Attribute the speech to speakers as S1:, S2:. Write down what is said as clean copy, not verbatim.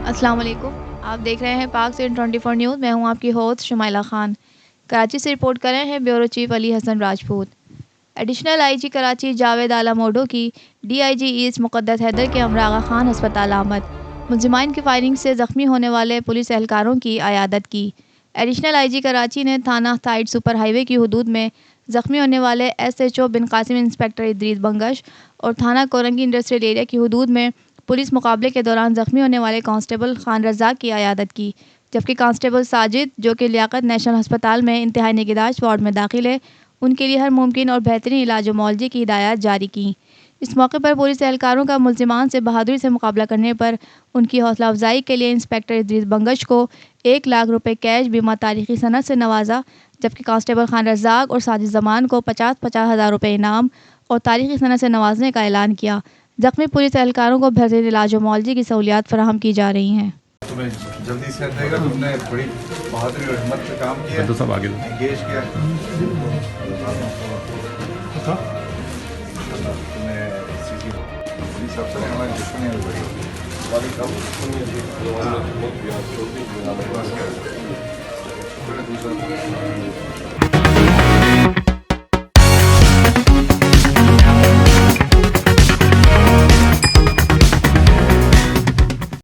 S1: अस्सलाम वालेकुम। आप देख रहे हैं पाक से 24 न्यूज़। मैं हूं आपकी होस्ट शुमाइला खान। कराची से रिपोर्ट कर रहे हैं bureau chief Ali Hasan Rajput. Additional IG Karachi Javed Alam ओडो की डीआईजी ईस्ट मुक़द्दस हैदर के हमरा आगा खान अस्पताल आमद। मुलजिमान की फायरिंग से ज़ख्मी होने वाले पुलिस एहलकारों की अयादत की। एडिशनल आईजी कराची ने थाना साइड सुपर हाईवे की हदूद में ज़ख्मी होने वाले SHO बिन कासिम इंस्पेक्टर इदरीस बंगश और थाना कोरंगी इंडस्ट्रियल एरिया की हदूद में पुलिस मुकाबले के दौरान ज़ख्मी होने वाले कांस्टेबल खान रज़ाक की अयादत की, जबकि कांस्टेबल साजिद, जो कि लियाकत नेशनल अस्पताल में इंतहाई निगहदाश्त वार्ड में दाखिल है, उनके लिए हर मुमकिन और बेहतरीन इलाज व मुआवजे की हिदायत जारी की। इस मौके पर पुलिस एहलकारों का मुलजिमान से बहादुरी से मुकाबला करने पर उनकी हौसला अफजाई के लिए इंस्पेक्टर इदरीस बंगश को 1 लाख रुपये कैश बीमा तारीखी सनद से नवाजा, जबकि कांस्टेबल खान रज़ाक और साजिद जमान को 50-50 हज़ार रुपये इनाम और तारीखी सनद से नवाजने का ऐलान किया। ज़ख्मी पुलिस एहलकारों को बेहतरीन इलाज और मुआवजे की सहूलियात फराहम की जा रही हैं।
S2: तुम्हें जल्दी से देगा। तुमने बड़ी बहादुरी और हिम्मत से काम किया,
S3: तो सब आगे
S2: एंगेज किया। तुम्हें पुलिस अफसर है, हमारी दुश्मनी भी बड़ी होगी। दूसरा